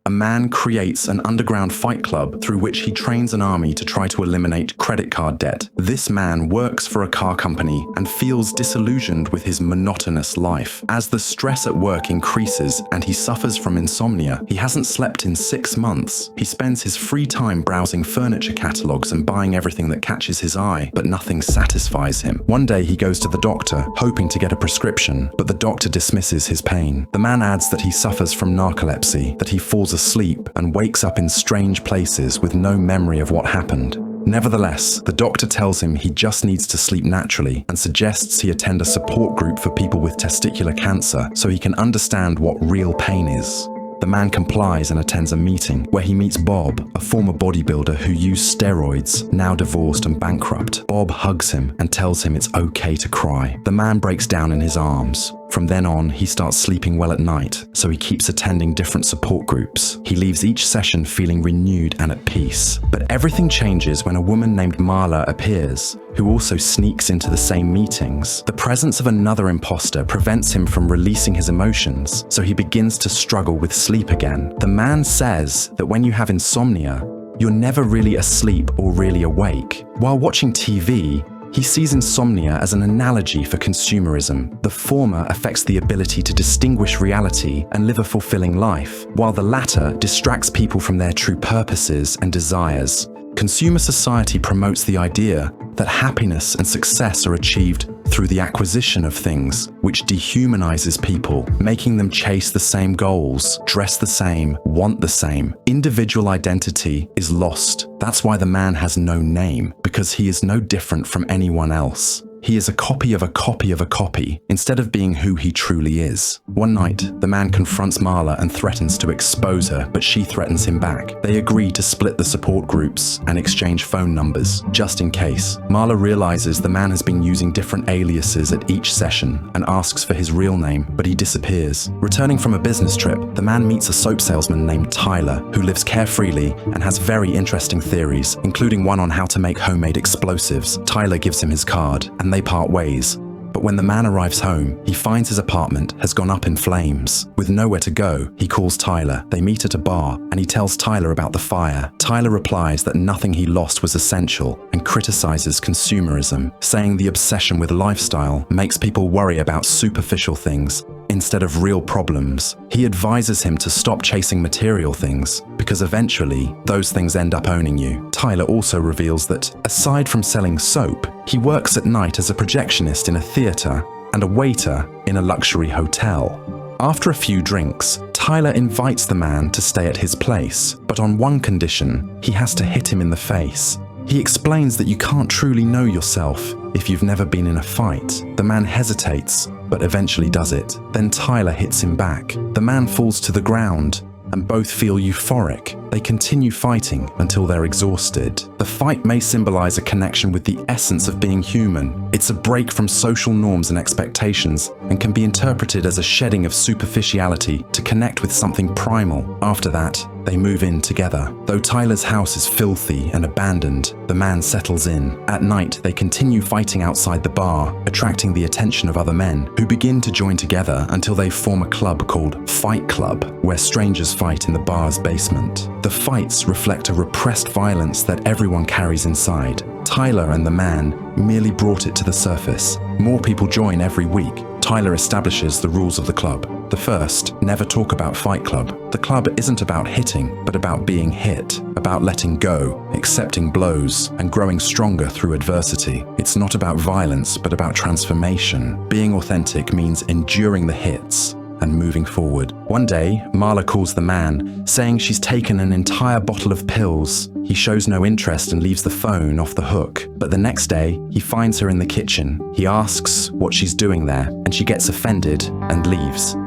a man creates an underground fight club through which he trains an army to try to eliminate credit card debt. This man works for a car company and feels disillusioned with his monotonous life. As the stress at work increases and he suffers from insomnia, he hasn't slept in 6 months. He spends his free time browsing furniture catalogs and buying everything that catches his eye, but nothing satisfies him. One day he goes to the doctor, hoping to get a prescription, but the doctor dismisses his pain. The man adds that he suffers from narcolepsy, that he falls asleep and wakes up in strange places with no memory of what happened. Nevertheless, the doctor tells him he just needs to sleep naturally and suggests he attend a support group for people with testicular cancer so he can understand what real pain is. The man complies and attends a meeting where he meets Bob, a former bodybuilder who used steroids, now divorced and bankrupt. Bob hugs him and tells him it's okay to cry. The man breaks down in his arms. From then on, he starts sleeping well at night, so he keeps attending different support groups. He leaves each session feeling renewed and at peace. But everything changes when a woman named Marla appears, who also sneaks into the same meetings. The presence of another imposter prevents him from releasing his emotions, so he begins to struggle with sleep again. The man says that when you have insomnia, you're never really asleep or really awake. While watching TV, he sees insomnia as an analogy for consumerism. The former affects the ability to distinguish reality and live a fulfilling life, while the latter distracts people from their true purposes and desires. Consumer society promotes the idea that happiness and success are achieved through the acquisition of things, which dehumanizes people, making them chase the same goals, dress the same, want the same. Individual identity is lost. That's why the man has no name, because he is no different from anyone else. He is a copy of a copy of a copy, instead of being who he truly is. One night, the man confronts Marla and threatens to expose her, but she threatens him back. They agree to split the support groups and exchange phone numbers, just in case. Marla realizes the man has been using different aliases at each session and asks for his real name, but he disappears. Returning from a business trip, the man meets a soap salesman named Tyler, who lives carefreely and has very interesting theories, including one on how to make homemade explosives. Tyler gives him his card, and they part ways. But when the man arrives home, he finds his apartment has gone up in flames. With nowhere to go, he calls Tyler. They meet at a bar, and he tells Tyler about the fire. Tyler replies that nothing he lost was essential and criticizes consumerism, saying the obsession with lifestyle makes people worry about superficial things instead of real problems. He advises him to stop chasing material things, because eventually, those things end up owning you. Tyler also reveals that, aside from selling soap, he works at night as a projectionist in a theater and a waiter in a luxury hotel. After a few drinks, Tyler invites the man to stay at his place, but on one condition: he has to hit him in the face. He explains that you can't truly know yourself if you've never been in a fight. The man hesitates, but eventually does it. Then Tyler hits him back. The man falls to the ground, and both feel euphoric. They continue fighting until they're exhausted. The fight may symbolize a connection with the essence of being human. It's a break from social norms and expectations, and can be interpreted as a shedding of superficiality to connect with something primal. After that, they move in together. Though Tyler's house is filthy and abandoned, the man settles in. At night, they continue fighting outside the bar, attracting the attention of other men, who begin to join together until they form a club called Fight Club, where strangers fight in the bar's basement. The fights reflect a repressed violence that everyone carries inside. Tyler and the man merely brought it to the surface. More people join every week. Tyler establishes the rules of the club. The first: never talk about Fight Club. The club isn't about hitting, but about being hit, about letting go, accepting blows, and growing stronger through adversity. It's not about violence, but about transformation. Being authentic means enduring the hits and moving forward. One day, Marla calls the man, saying she's taken an entire bottle of pills. He shows no interest and leaves the phone off the hook. But the next day, he finds her in the kitchen. He asks what she's doing there, and she gets offended and leaves.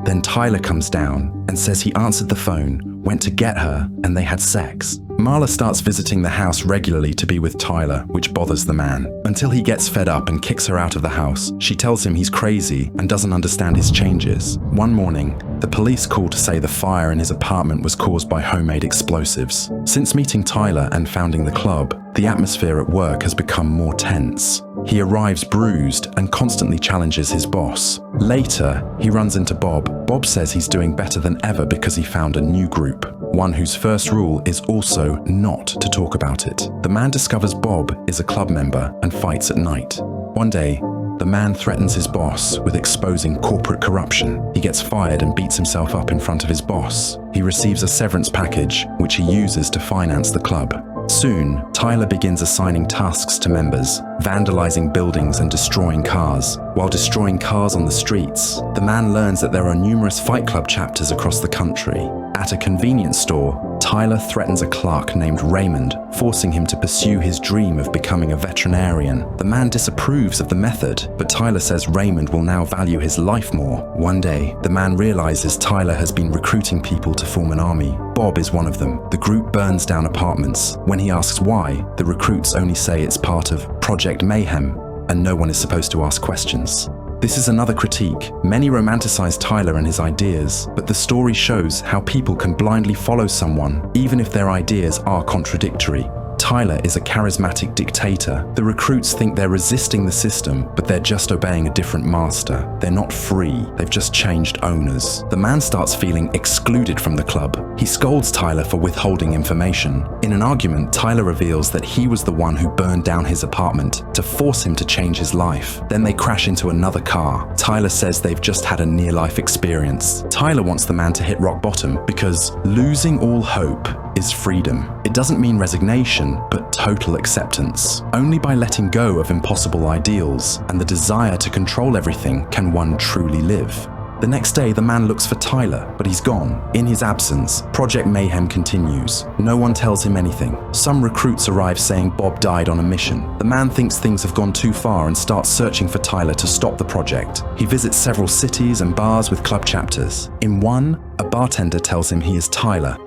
Then Tyler comes down and says he answered the phone, went to get her, and they had sex. Marla starts visiting the house regularly to be with Tyler, which bothers the man, until he gets fed up and kicks her out of the house. She tells him he's crazy and doesn't understand his changes. One morning, the police call to say the fire in his apartment was caused by homemade explosives. Since meeting Tyler and founding the club, the atmosphere at work has become more tense. He arrives bruised and constantly challenges his boss. Later, he runs into Bob. Bob says he's doing better than ever because he found a new group, one whose first rule is also not to talk about it. The man discovers Bob is a club member and fights at night. One day, the man threatens his boss with exposing corporate corruption. He gets fired and beats himself up in front of his boss. He receives a severance package, which he uses to finance the club. Soon, Tyler begins assigning tasks to members, vandalizing buildings and destroying cars. While destroying cars on the streets, the man learns that there are numerous Fight Club chapters across the country. At a convenience store, Tyler threatens a clerk named Raymond, forcing him to pursue his dream of becoming a veterinarian. The man disapproves of the method, but Tyler says Raymond will now value his life more. One day, the man realizes Tyler has been recruiting people to form an army. Bob is one of them. The group burns down apartments. When he asks why, the recruits only say it's part of Project Mayhem, and no one is supposed to ask questions. This is another critique. Many romanticize Tyler and his ideas, but the story shows how people can blindly follow someone, even if their ideas are contradictory. Tyler is a charismatic dictator. The recruits think they're resisting the system, but they're just obeying a different master. They're not free, they've just changed owners. The man starts feeling excluded from the club. He scolds Tyler for withholding information. In an argument, Tyler reveals that he was the one who burned down his apartment to force him to change his life. Then they crash into another car. Tyler says they've just had a near-life experience. Tyler wants the man to hit rock bottom because losing all hope is freedom. It doesn't mean resignation, but total acceptance. Only by letting go of impossible ideals and the desire to control everything can one truly live. The next day, the man looks for Tyler, but he's gone. In his absence, Project Mayhem continues. No one tells him anything. Some recruits arrive saying Bob died on a mission. The man thinks things have gone too far and starts searching for Tyler to stop the project. He visits several cities and bars with club chapters. In one, a bartender tells him he is Tyler.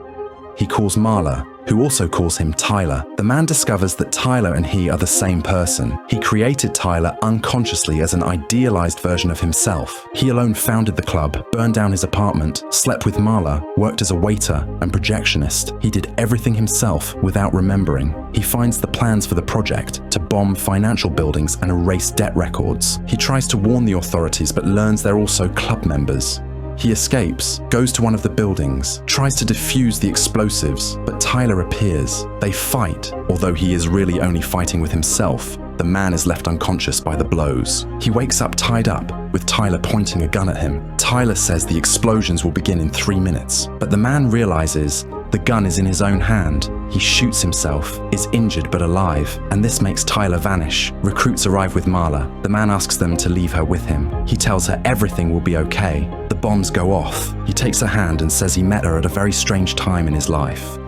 He calls Marla, who also calls him Tyler. The man discovers that Tyler and he are the same person. He created Tyler unconsciously as an idealized version of himself. He alone founded the club, burned down his apartment, slept with Marla, worked as a waiter and projectionist. He did everything himself without remembering. He finds the plans for the project to bomb financial buildings and erase debt records. He tries to warn the authorities but learns they're also club members. He escapes, goes to one of the buildings, tries to defuse the explosives, but Tyler appears. They fight, although he is really only fighting with himself. The man is left unconscious by the blows. He wakes up tied up, with Tyler pointing a gun at him. Tyler says the explosions will begin in 3 minutes, but the man realizes the gun is in his own hand. He shoots himself, is injured but alive, and this makes Tyler vanish. Recruits arrive with Marla. The man asks them to leave her with him. He tells her everything will be okay. The bombs go off. He takes her hand and says he met her at a very strange time in his life.